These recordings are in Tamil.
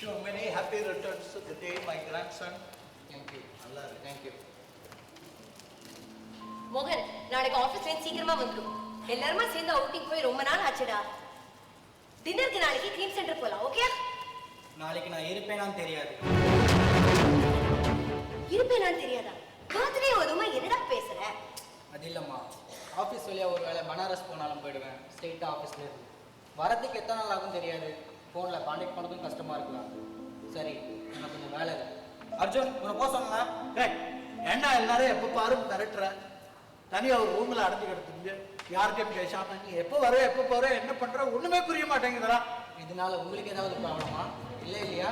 you many happy returns to the day, my grandson. Thank you. Allah, thank you. மோகன், நாளைக்கு ஆபீஸ்ல சீக்கிரமா வந்துடும். எல்லாருமா சேர்ந்து அவுட்டிங் போய் ரொம்ப நாள் ஆச்சுடா. டின்னருக்கு நாளைக்கு க்ரீம் சென்டர் போலாம், ஓகே? நாளைக்கு நான் இருப்பேனான்னு தெரியாது. இருப்பேனான்னு தெரியாதா? காத்துலயே ஒதுமா என்னடா பேசுற? அது இல்லம்மா, ஆஃபீஸ் வழியா ஒரு வேளை பனாரஸ் போனாலும் போயிடுவேன். ஸ்ட்ரெயிட்டா ஆஃபீஸ்ல இருந்து வரதுக்கு எத்தனை நாள் ஆகும் தெரியாது. ஃபோனில் கான்டாக்ட் பண்ணதும் கஷ்டமா இருக்கலாம். சரி, எனக்கு கொஞ்சம் வேலை இல்லை. அர்ஜுன், உன்னை போக சொன்னேன். ஏண்டா எல்லாரும் எப்போ பாரு மிரட்டுற? தனியாக ஒரு ரூமில் அடைஞ்சு கிடத்துங்க, யார்கிட்டையும் பேசாம நீ எப்போ வர எப்போ போற என்ன பண்ற ஒண்ணுமே புரிய மாட்டேங்குதுடா. இதனால உங்களுக்கு ஏதாவது ப்ராப்ளமா? இல்லை இல்லையா?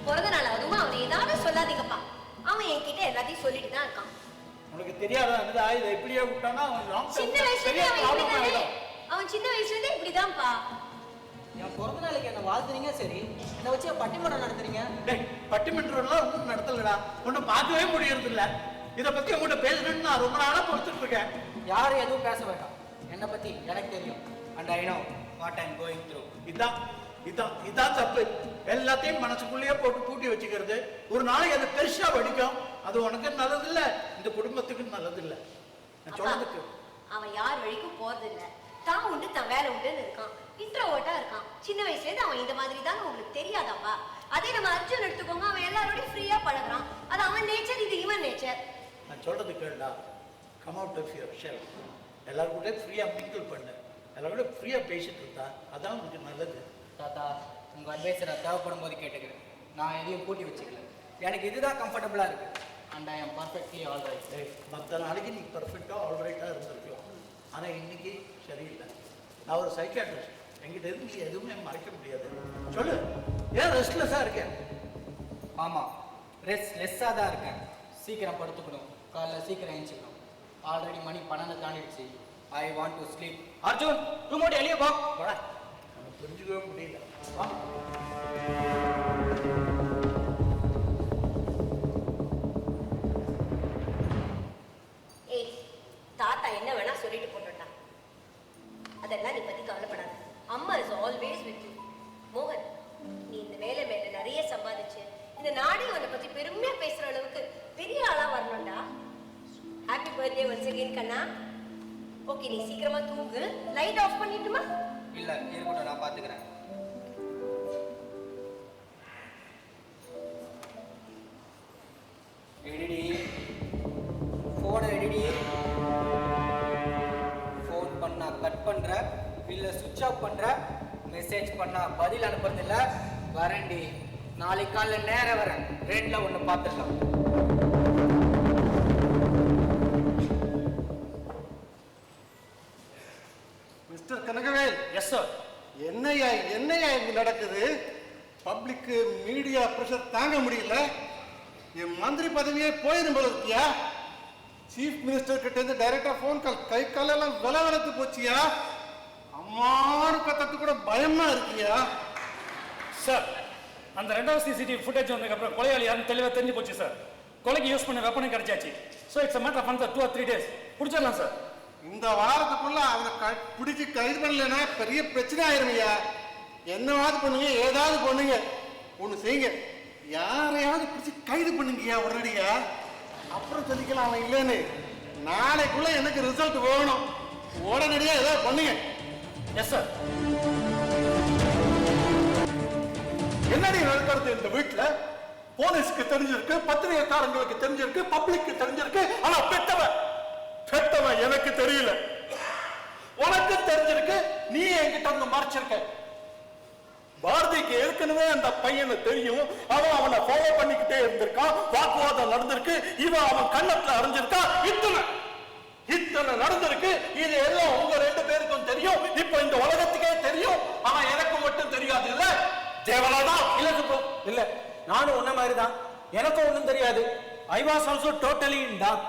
பிறந்த நாள் அதுவும் அவனை ஏதாவது சொல்லாதீங்கப்பா. அவன் என்கிட்ட எல்லாத்தையும் சொல்லிட்டு தான் இருக்கான். உனக்கு தெரியாதா இருந்தா இதை இப்படியே விட்டானா அவன் சின்ன வயசுல அவன் சின்ன வயசுல இருந்தே இப்படிதான்ப்பா. என் பிறந்த நாளைக்கு என்ன வாழ்த்துறீங்க, சரி என்னை வச்சு பட்டிமன்றம் நடத்துறீங்க. பட்டிமன்றம்லாம் ஒன்றும் நடத்தலடா, ஒன்றும் பார்க்கவே முடியறது இல்லை. இதை பத்தி உங்கள்கிட்ட பேசணும்னு நான் ரொம்ப நாளா பொறுத்துட்டு இருக்கேன். யாரும் எதுவும் பேச வேண்டாம். என்னை பத்தி எனக்கு தெரியும். And I know what I am going through. இதான் தப்பு. எல்லாத்தையும் மனசுக்குள்ளேயே போட்டு பூட்டி வச்சுக்கிறது. ஒரு நாளைக்கு அது பெருசா வடிக்கும். அது உனக்கு நல்லது இல்லை, இந்த குடும்பத்துக்கு நல்லது இல்லை. நான் சொல்றதுக்கு அவன் யார் வழிக்கும் போறது இல்லை. தான் உண்டு தன் வேலை உண்டுன்னு இருக்கான். இன்ட்ரோவர்ட்டா இருக்கான். சின்ன வயசுல இருந்து அவன் இந்த மாதிரி தான் உங்களுக்கு தெரியாதாப்பா. அதே நம்ம அர்ஜுன் எடுத்துக்கோங்க, அவன் எல்லாரோடையும் ஃப்ரீயா பழகுறான். அது அவன் நேச்சர், இது இவன் நேச்சர். நான் சொல்றது கேளுடா, come out of your shell. எல்லாரும் கூட ஃப்ரீயா மிங்கிள் பண்ணு, எல்லாரும் கூட ஃப்ரீயா பேசிட்டு இருந்தா அதான் உனக்கு நல்லது. தாத்தா, உங்க அட்வைஸை நான் தேவைப்படும் போது கேட்டுக்கிறேன். நான் எதையும் பூட்டி வச்சுக்கல. எனக்கு இதுதான் கம்ஃபர்டபுளா இருக்கு. And I am perfectly all right. மற்ற நாளைக்கு நீ பர்ஃபெக்டா ஆல் ரைட்டா இருந்திருக்கலாம், ஆனா இன்னைக்கு சரியில்லை. நான் ஒரு சைக்கியாட்ரிஸ்ட், என்கிட்ட இருந்து நீ எதுவுமே மறைக்க முடியாது. சொல்லு, ஏன் ரெஸ்ட்லெஸ்ஸா இருக்கேன்? ஆமாம், ரெஸ்ட்லெஸ்ஸாக தான் இருக்கேன். சீக்கிரம் படுத்துக்கணும், காலைல சீக்கிரம் எழுந்திக்கணும். ஆல்ரெடி மணி 12 தாண்டிடுச்சு. I want to sleep. Arjun, ரூமோட வெளியே போ. நம்ம புரிஞ்சுக்கவே முடியல. ஏய், தாத்தா என்ன வேணா சொல்லிட்டு போட்டுட்டான். அதெல்லாம் நீ பத்தி கவலைப்படாத. அம்மா இஸ் ஆல்வேஸ் வித் யூ. மோகன், நீ இந்த வேலை மேல நிறைய சம்பாதிச்சு இந்த நாடே உன்னை பத்தி பெருமையா பேசுற அளவுக்கு பெரிய ஆளா வரணும்டா. ஹாப்பி பர்த்டே ஒன்ஸ் அகைன் கண்ணா. ஓகே, நீ சீக்கிரமா தூங்கு. லைட் ஆஃப் பண்ணிட்டுமா? இல்ல, இருக்கட்டும், நான் பாத்துக்கிறேன். எடிடி போன எடிடி. ஃபோன் பண்ணா கட் பண்ற, இல்ல சுவிட்ச் ஆஃப் பண்ற, மெசேஜ் பண்ணா பதில் அனுப்புறது இல்ல. வரேன்டி, நாளைக்கு காலைல நேரம் வரேன். ரெண்டுல ஒண்ணு பார்த்துக்கலாம். மிஸ்டர் கனகவேல். Yes sir. என்னையா இங்க நடக்குது? பப்ளிக்கு மீடியா பிரஷர் தாங்க முடியல. என் மந்திரி பதவியே போயிடும் போல இருக்கியா? சீஃப் மினிஸ்டர் கிட்ட இருந்து டைரக்டா போன் கால், கை காலெல்லாம் விளவெடுத்து போச்சியா? அம்மானு கத்தத்து கூட பயமா இருக்கியா? சார், அந்த ரெண்டாவது சிசிடிவி ஃபுட்டேஜ் வந்ததுக்கு அப்புறம் கொலையாளி யாரும் தெளிவாக தெரிஞ்சு போச்சு சார். கொலைக்கு யூஸ் பண்ண வெப்பனும் கிடைச்சாச்சு. ஸோ இட்ஸ் மேட்டர் ஆஃப் அந்த 2 or 3 days பிடிச்சிடலாம் சார். இந்த வாரத்துக்குள்ள அவனை பிடிச்சி கைது பண்ணலன்னா பெரிய பிரச்சனை ஆயிருமையா. என்னவாது பண்ணுங்க, ஏதாவது பண்ணுங்க, ஒண்ணு செய்யுங்க. யாரையாவது பிடிச்சி கைது பண்ணுங்கய்யா உடனடியா. அப்புறம் சொல்லிக்கலாம் அவன் இல்லைன்னு. நாளைக்குள்ள எனக்கு ரிசல்ட் வேணும். உடனடியா ஏதாவது பண்ணுங்க. Yes sir. என்னடி நடக்கிறது இந்த வீட்டுல? போலீஸ்க்கு தெரிஞ்சிருக்கு, பத்திரிகைக்காரங்களுக்கு தெரிஞ்சிருக்கு, பப்ளிக்கு தெரிஞ்சிருக்கு. ஆனா பெத்தவன் எனக்கு தெரியல. உனக்கு தெரிஞ்சிருக்கு, நீ என்கிட்ட வந்து மறைச்சிருக்க. பாரதிக்கு ஏற்கனவே அந்த பையனை தெரியும். அவனை ஃபாலோ பண்ணிக்கிட்டே இருந்திருக்கான். வாக்குவாதம் நடந்திருக்கு. இவன் அவன் கண்ணத்துல அறிஞ்சிருக்கான். இத்தனை நடந்திருக்கு. இது எல்லாம் உங்க 2 பேருக்கும் தெரியும். இப்ப இந்த உலகத்துக்கே தெரியும். ஆனா எனக்கு மட்டும் தெரியாது இல்ல தேவலாதான். இல்ல சுப்பு, இல்ல, நானும் உன்ன மாதிரி தான். எனக்கும் ஒன்றும் தெரியாது. I was also totally in dark.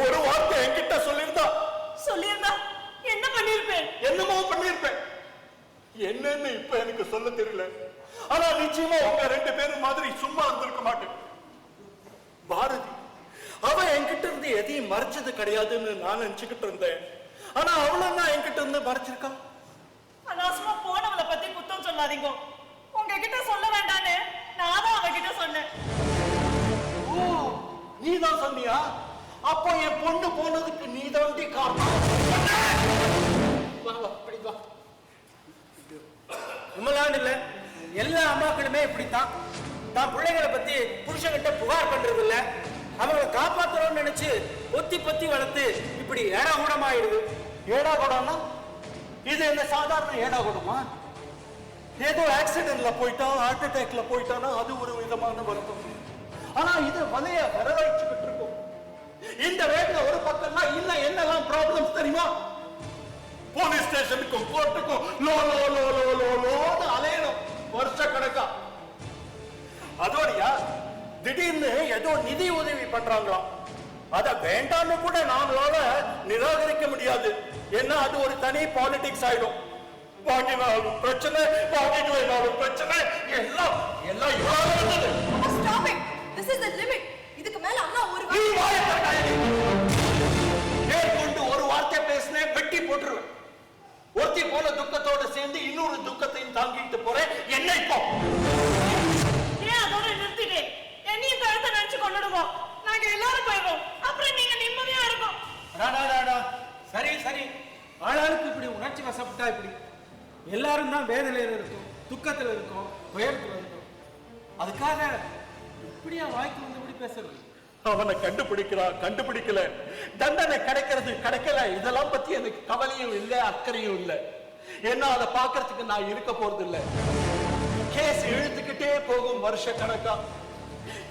ஒரு வார்த்தை என்கிட்ட சொல்லியிருந்தா என்ன பண்ணிருப்பேன்? என்னமோ பண்ணிருப்பேன். என்னன்னு இப்ப எனக்கு சொல்ல தெரியல. ஆனா நிச்சயமா உங்க 2 பேரும் மாதிரி சும்மா இருந்திருக்க மாட்டேன். பாரதி அவன் என்கிட்ட இருந்து எதையும் மறைச்சது கிடையாதுன்னு நான் நினைச்சுக்கிட்டு இருந்தேன். ஆனா அவளும் தான் என்கிட்ட இருந்து மறைச்சிருக்கான். அனாவசியமா போனவளை பத்தி குத்தம் சொல்லாதீங்க. உங்க உங்ககிட்ட சொல்ல வேண்டான்னு நான் தான் அவகிட்ட சொன்னேன். ஓ, நீதான் சொன்னியா? அப்போ என் பொண்ணு போனதுக்கு நீதான் காரணம். வா, வா, இப்படி வா. உண்மைதான் இல்ல, எல்லா அம்மாக்களுமே இப்படித்தான். தான் பிள்ளைகளை பத்தி புருஷன்கிட்ட புகார் பண்றது இல்ல, அவங்களை காப்பாற்றணும்னு நினைச்சு பொத்தி பொத்தி வளர்த்து இப்படி ஏடாகூடமாயிடுது. ஏடாகூடம்னா இது என்ன சாதாரண ஏடாகூடமா? ஏதோ ஆக்சிடென்ட்ல போயிட்டான், ஹார்ட் அட்டாக்ல போயிட்டானா அது ஒரு விதமான வருத்தம். ஆனா இது வலைய வரவழைச்சுக்கிட்டு இருக்கும். இந்த வேட்ல ஒரு பக்கம்னா இன்னும் என்னெல்லாம் ப்ராப்ளம்ஸ் தெரியுமா? போலீஸ் ஸ்டேஷனுக்கும் கோர்ட்டுக்கும் லோ லோ லோ லோ லோ லோன்னு அலையணும் வருஷ கணக்கா. அதோடயா திடீர்னு ஏதோ நிதி உதவி பண்றாங்களாம். அத வேண்டாம்னு கூட நாங்களால நிராகரிக்க முடியாது. ஏன்னா அது ஒரு தனி பாலிடிக்ஸ் ஆயிடும். வாங்கினாலும் பிரச்சனை, வாங்கினாலும் பிரச்சனை, எல்லாம் எல்லாம் இவ்வளவு இருந்தது. Stop it. This is the limit. இதுக்கு மேல அம்மா ஒரு நீ வாயை திறக்காதே. மேற்கொண்டு ஒரு வார்த்தை பேசினேன் வெட்டி போட்டுருவேன். ஒருத்தி போல துக்கத்தோட சேர்ந்து இன்னொரு துக்கத்தையும் தாங்கிட்டு போறேன். என்ன இப்போ? ஏன் அதோட நிறுத்திட்டே? என்னையும் கழுத்தை நினைச்சு கொண்டுடுவோம். நாங்க எல்லாரும் போயிடுவோம். அப்புறம் நீங்க நிம்மதியா இருக்கும். சரி சரி, ஆளாளுக்கு இப்படி உணர்ச்சி வசப்பட்டா இப்படி எல்லாரும் தான் வேதனையில இருக்கும், துக்கத்துல இருக்கும், துயரத்துல இருக்கும். அதுக்காக இப்படியா வாய்க்கு வந்து இப்படி பேசுறது? அவனை கண்டுபிடிக்கல, தண்டனை கிடைக்கிறது கிடைக்கல, இதெல்லாம் பத்தி எனக்கு கவலையும் இல்லை, அக்கறையும் இல்லை. ஏன்னா அதை பார்க்கறதுக்கு நான் இருக்க போறது இல்லை. கேஸ் இழுத்துக்கிட்டே போகும் வருஷ கணக்கா.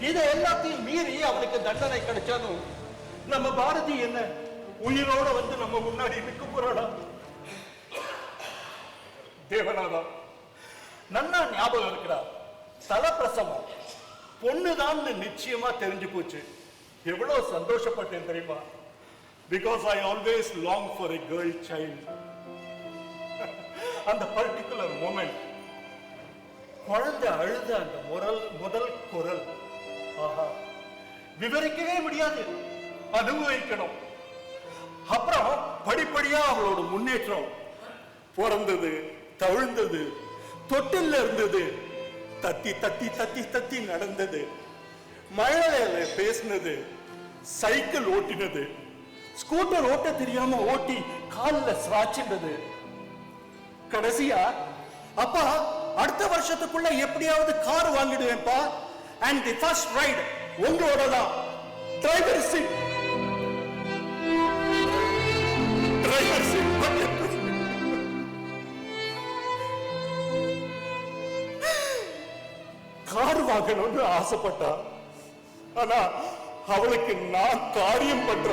இதை எல்லாத்தையும் மீறி அவனுக்கு தண்டனை கிடைச்சாலும் நம்ம பாரதி என்ன உயிரோட வந்து நம்ம முன்னாடி நிற்க போறாடா? தேவனாதா நன்னா ஞாபகம் இருக்கிறா. தலப்பிரசவம் பொண்ணுதான் நிச்சயமா தெரிஞ்சு போச்சு. எவ்வளவு சந்தோஷப்பட்டேன் தெரியுமா? Because I always long for a girl child. அந்த பர்டிகுலர் மொமெண்ட், குழந்தை அழுத அந்த முதல் குரல், ஆஹா, விவரிக்கவே முடியாது, அனுபவிக்கணும். அப்புறம் படிப்படியா அவளோட முன்னேற்றம், பிறந்தது, தவிழ்ந்தது, தொட்டில் இருந்தது, தத்தி தத்தி தத்தி தத்தி நடந்தது, மழையில பேசினது, சைக்கிள் ஓட்டினது, ஸ்கூட்டர் ஓட்ட தெரியாம ஓட்டி காலில் சாச்சினது. கடைசியா அப்பா அடுத்த வருஷத்துக்குள்ள எப்படியாவது கார் வாங்கிடுவேன்ப்பா, அண்ட் தி ஃபர்ஸ்ட் ரைட் உங்களோட தான், driver seat. Driver seat car வாங்கணும்னு ஆசைப்பட்டா. ஆனா அவளுக்கு நான் காரியம் பண்ற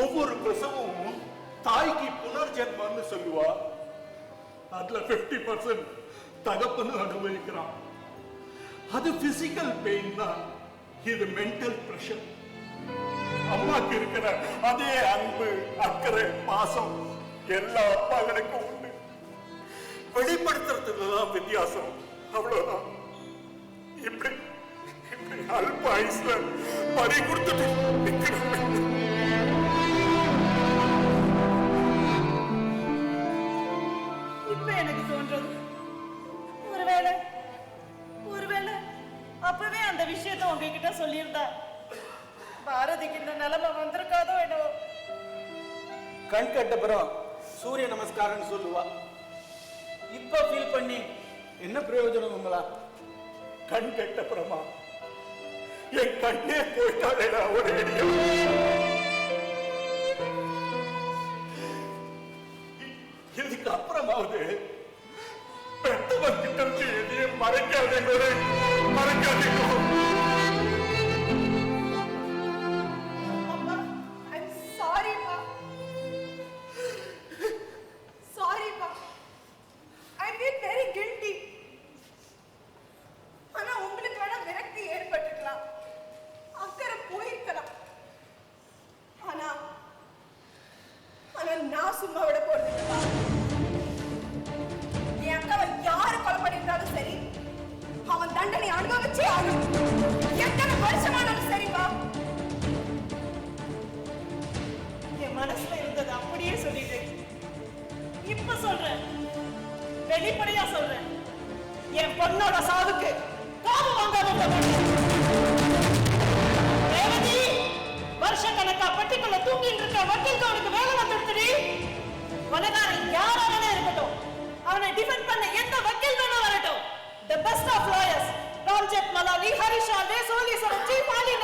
ஒவ்வொரு பிரசவமும் தாய்க்கு புனர்ஜென்மம்னு சொல்லுவா. அதுல 50% தகப்பனு அனுபவிக்கிறான். அது பிசிக்கல் பெயின் தான், இது மென்டல் பிரஷர். அம்மாக்கு இருக்கிற அதே அன்பு, அக்கறை, பாசம் எல்லா அப்பாங்களுக்கும் உண்டு. வெளிப்படுத்துறதுலதான் வித்தியாசம், அவ்வளவுதான். இப்படி இப்படி அல்ப ஆயுஸ்ல பறி கொடுத்துட்டு இப்ப எனக்கு தோன்றது, ஒருவேளை அப்பவே அந்த விஷயத்தை உங்ககிட்ட சொல்லியிருந்தா பாரதிக்கு இந்த நிலைமை வந்திருக்காதோ என்னவோ. கண் கட்டப்புறம் சூரிய நமஸ்காரம் சொல்லுவா. இப்ப ஃபீல் பண்ணி என்ன பிரயோஜனம் உங்களா? கண் கட்டப்புறமா என் கண்ணே போயிட்டாளேடா ஒரு அடியா. இதுக்கு அப்புறமாவது பெற்றவன் கிட்ட இருந்து எதையும் மறைக்காதீங்க. அம்மா, I'm sorry, Ma. Sorry, Ma. I feel very guilty. ஆனா உங்களுக்கு வேணா விரக்தி ஏற்பட்டுக்கலாம், அக்கறை போயிருக்கலாம். ஆனா நான் சும்மா விட போறது இல்லைப்பா. என் அக்காவை யாரு கொலை பண்ணிருந்தாலும் சரி, அவன் தண்டனை அனுபவிச்சே ஆகணும். எத்தனை வருஷமானாலும் சரிப்பா. அப்படியே சொல்லிட்டேன். இப்ப சொல்றேன், வெளிப்படையா சொல்றேன், என் பொண்ணோட சாவுக்கு காவு வாங்காத ரேவதி வருஷக்கணக்கா பட்டிக்குள்ள தூங்கிட்டு இருக்க வக்கீலுக்கு அவனுக்கு வேலை வந்துடுத்துடி. கொலைகாரன் யாரா வேணா இருக்கட்டும், அவனை டிஃபெண்ட் பண்ண எந்த வக்கீல் வேணா வரட்டும். The best of lawyers, Ramjet Malali, Harisha, Desoli, Chief Ali,